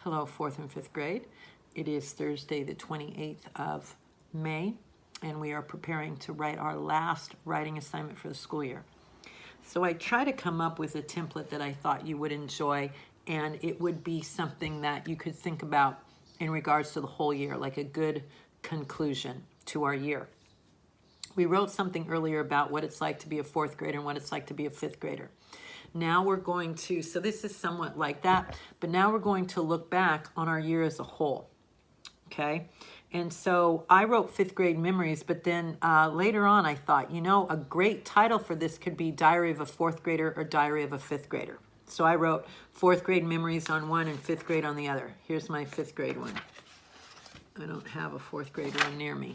Hello, 4th and 5th grade. It is Thursday, the 28th of May, and we are preparing to write our last writing assignment for the school year. So I try to come up with a template that I thought you would enjoy, and it would be something that you could think about in regards to the whole year, like a good conclusion to our year. We wrote something earlier about what it's like to be a 4th grader and what it's like to be a 5th grader. Now we're going to, so this is somewhat like that, but now we're going to look back on our year as a whole, okay? And so I wrote 5th grade memories, but then later on I thought, you know, a great title for this could be Diary of a 4th grader or Diary of a 5th grader. So I wrote 4th grade memories on one and 5th grade on the other. Here's my 5th grade one. I don't have a 4th grader near me.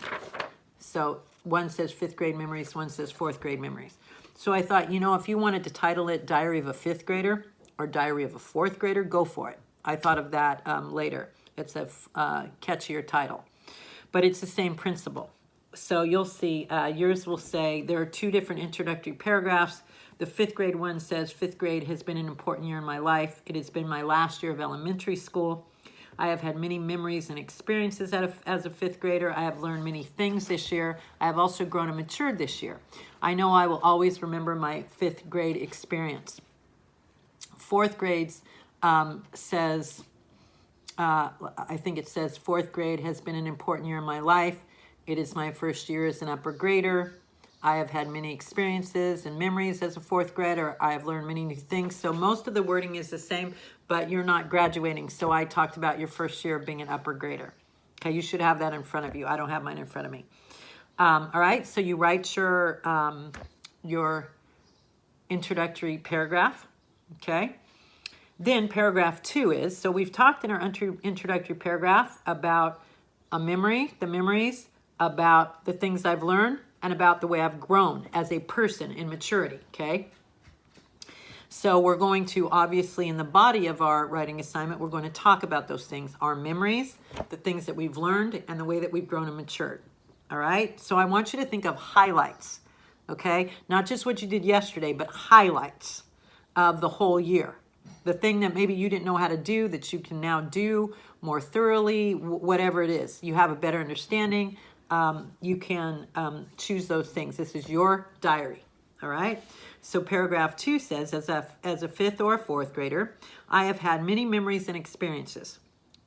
So one says 5th grade memories, one says 4th grade memories. So I thought, you know, if you wanted to title it Diary of a 5th grader or Diary of a 4th grader, go for it. I thought of that later. It's a catchier title. But it's the same principle. So you'll see, yours will say, there are two different introductory paragraphs. The 5th grade one says, 5th grade has been an important year in my life. It has been my last year of elementary school. I have had many memories and experiences as a 5th grader. I have learned many things this year. I have also grown and matured this year. I know I will always remember my 5th grade experience. 4th grades says, I think it says 4th grade has been an important year in my life. It is my first year as an upper grader. I have had many experiences and memories as a 4th grader. I have learned many new things. So most of the wording is the same, but you're not graduating. So I talked about your first year of being an upper grader. Okay, you should have that in front of you. I don't have mine in front of me. All right, so you write your introductory paragraph, okay? Then paragraph 2 is, so we've talked in our introductory paragraph about a memory, the memories, about the things I've learned, and about the way I've grown as a person in maturity, okay? So we're going to, obviously, in the body of our writing assignment, we're going to talk about those things, our memories, the things that we've learned, and the way that we've grown and matured, all right? So I want you to think of highlights, okay? Not just what you did yesterday, but highlights of the whole year. The thing that maybe you didn't know how to do that you can now do more thoroughly, whatever it is. You have a better understanding. You can choose those things. This is your diary, all right? So paragraph 2 says, as a 5th or a 4th grader, I have had many memories and experiences.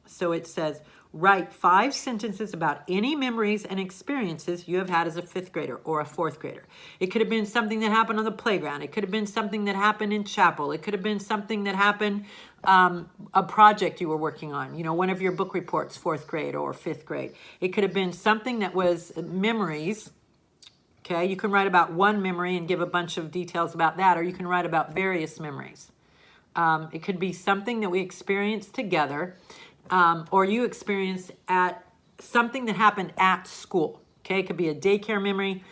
So it says, write 5 sentences about any memories and experiences you have had as a 5th grader or a 4th grader. It could have been something that happened on the playground. It could have been something that happened in chapel. It could have been something that happened, a project you were working on, you know, one of your book reports, 4th grade or 5th grade. It could have been something that was memories. Okay, you can write about one memory and give a bunch of details about that, or you can write about various memories. It could be something that we experienced together, or you experienced at something that happened at school. Okay, it could be a daycare memory,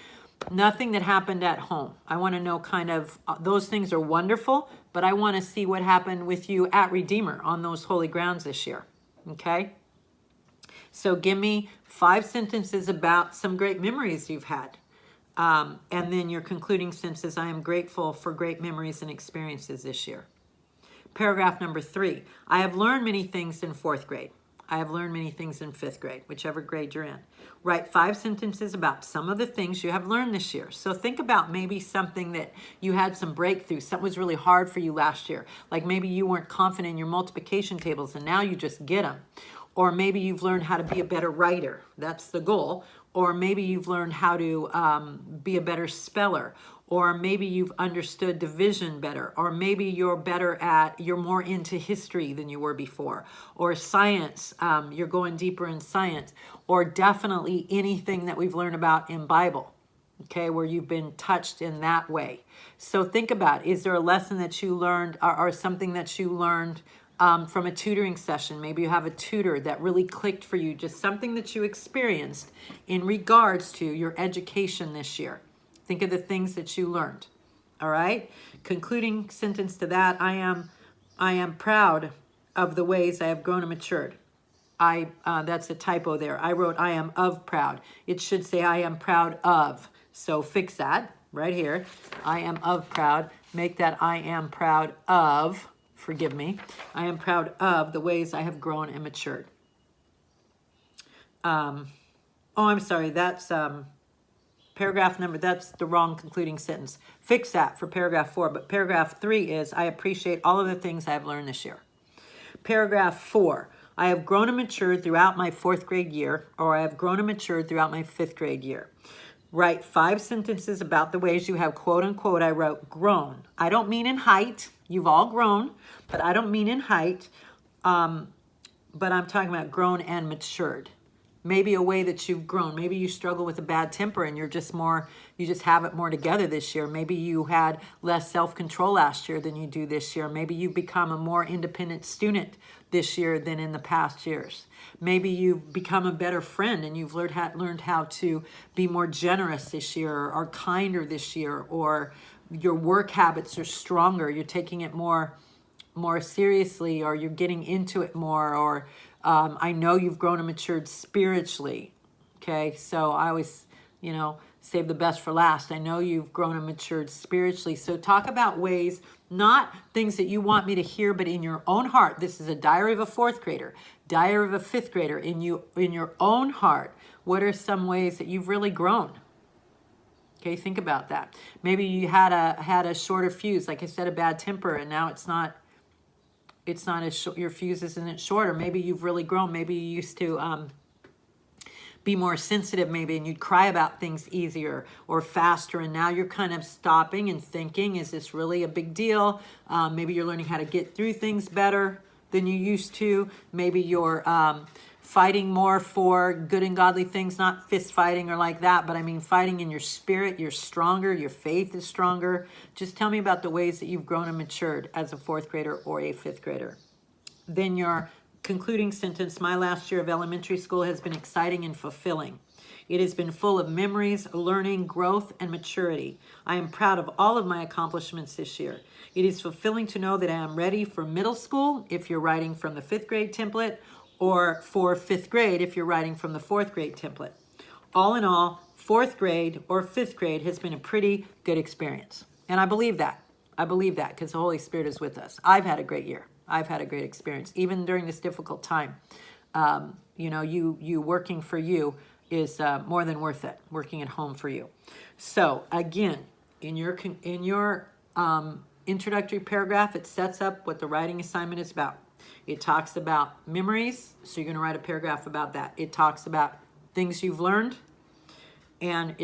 nothing that happened at home. I want to know kind of, those things are wonderful, but I want to see what happened with you at Redeemer on those holy grounds this year. Okay, so give me 5 sentences about some great memories you've had. And then your concluding sentence is, I am grateful for great memories and experiences this year. Paragraph number 3, I have learned many things in 4th grade. I have learned many things in 5th grade, whichever grade you're in. Write 5 sentences about some of the things you have learned this year. So think about maybe something that you had some breakthrough, something was really hard for you last year. Like maybe you weren't confident in your multiplication tables and now you just get them. Or maybe you've learned how to be a better writer. That's the goal. Or maybe you've learned how to be a better speller. Or maybe you've understood division better. Or maybe you're more into history than you were before. Or science, you're going deeper in science. Or definitely anything that we've learned about in Bible, okay, where you've been touched in that way. So think about, is there a lesson that you learned or something that you learned from a tutoring session? Maybe you have a tutor that really clicked for you, just something that you experienced in regards to your education this year. Think of the things that you learned, all right? Concluding sentence to that, I am proud of the ways I have grown and matured. That's a typo there. I wrote I am of proud. It should say I am proud of. So fix that right here. I am of proud. Make that I am proud of forgive me. I am proud of the ways I have grown and matured. Oh, I'm sorry. That's paragraph number, that's the wrong concluding sentence. Fix that for paragraph 4. But paragraph 3 is, I appreciate all of the things I have learned this year. Paragraph 4, I have grown and matured throughout my 4th grade year, or I have grown and matured throughout my 5th grade year. Write 5 sentences about the ways you have, quote unquote, I wrote grown. I don't mean in height. You've all grown, but I don't mean in height. But I'm talking about grown and matured. Maybe a way that you've grown. Maybe you struggle with a bad temper and you just have it more together this year. Maybe you had less self-control last year than you do this year. Maybe you've become a more independent student this year than in the past years. Maybe you've become a better friend and you've learned how to be more generous this year, or kinder this year, or your work habits are stronger. You're taking it more seriously, or you're getting into it more, or I know you've grown and matured spiritually. Okay, so I always, save the best for last. I know you've grown and matured spiritually. So talk about ways, not things that you want me to hear, but in your own heart. This is a diary of a 4th grader, diary of a 5th grader. In your own heart, what are some ways that you've really grown? Okay, think about that. Maybe you had a shorter fuse, like I said, a bad temper, and now it's not as short, your fuse isn't shorter. Maybe you've really grown. Maybe you used to be more sensitive, maybe, and you'd cry about things easier or faster, and now you're kind of stopping and thinking, is this really a big deal? Maybe you're learning how to get through things better than you used to. Maybe you're fighting more for good and godly things, not fist fighting or like that, but I mean fighting in your spirit. You're stronger. Your faith is stronger. Just tell me about the ways that you've grown and matured as a 4th grader or a 5th grader. Then your concluding sentence, my last year of elementary school has been exciting and fulfilling. It has been full of memories, learning, growth, and maturity. I am proud of all of my accomplishments this year. It is fulfilling to know that I am ready for middle school if you're writing from the 5th grade template, or for 5th grade if you're writing from the 4th grade template. All in all, 4th grade or 5th grade has been a pretty good experience. And I believe that. I believe that because the Holy Spirit is with us. I've had a great year. I've had a great experience. Even during this difficult time, you working for you is more than worth it, working at home for you. So again, in your introductory paragraph, it sets up what the writing assignment is about. It talks about memories, so you're going to write a paragraph about that. It talks about things you've learned, and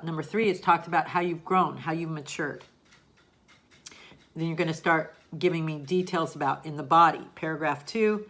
number 3, it's talked about how you've grown, how you've matured. Then you're going to start giving me details about in the body. Paragraph 2,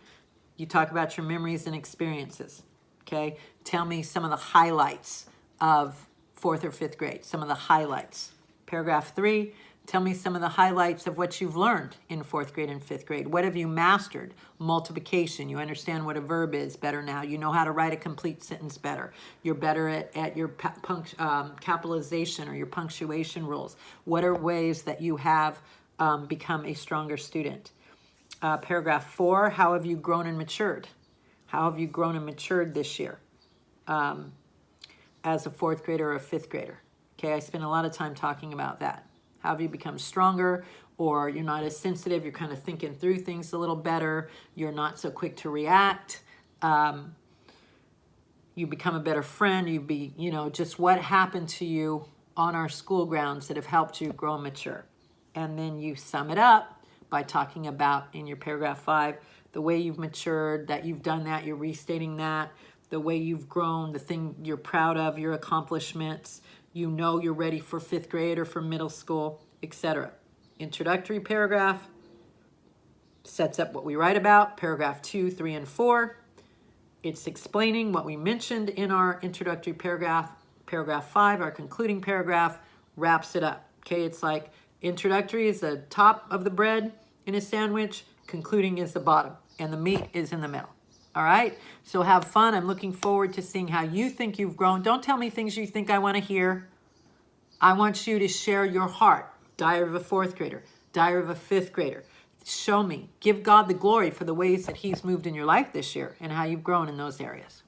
you talk about your memories and experiences. Okay, tell me some of the highlights of 4th or 5th grade, some of the highlights. Paragraph 3, tell me some of the highlights of what you've learned in 4th grade and 5th grade. What have you mastered? Multiplication. You understand what a verb is better now. You know how to write a complete sentence better. You're better at your capitalization or your punctuation rules. What are ways that you have become a stronger student? Paragraph 4, how have you grown and matured? How have you grown and matured this year as a 4th grader or a 5th grader? Okay, I spent a lot of time talking about that. How have you become stronger, or you're not as sensitive, you're kind of thinking through things a little better, you're not so quick to react, you become a better friend, just what happened to you on our school grounds that have helped you grow and mature. And then you sum it up by talking about, in your paragraph 5, the way you've matured, that you've done that, you're restating that, the way you've grown, the thing you're proud of, your accomplishments, you're ready for 5th grade or for middle school, etc. Introductory paragraph sets up what we write about. Paragraph 2, 3, and 4. It's explaining what we mentioned in our introductory paragraph. Paragraph 5, our concluding paragraph, wraps it up. Okay, it's like introductory is the top of the bread in a sandwich, concluding is the bottom, and the meat is in the middle. All right, so have fun. I'm looking forward to seeing how you think you've grown. Don't tell me things you think I want to hear. I want you to share your heart. Diary of a 4th grader, diary of a 5th grader. Show me. Give God the glory for the ways that He's moved in your life this year and how you've grown in those areas.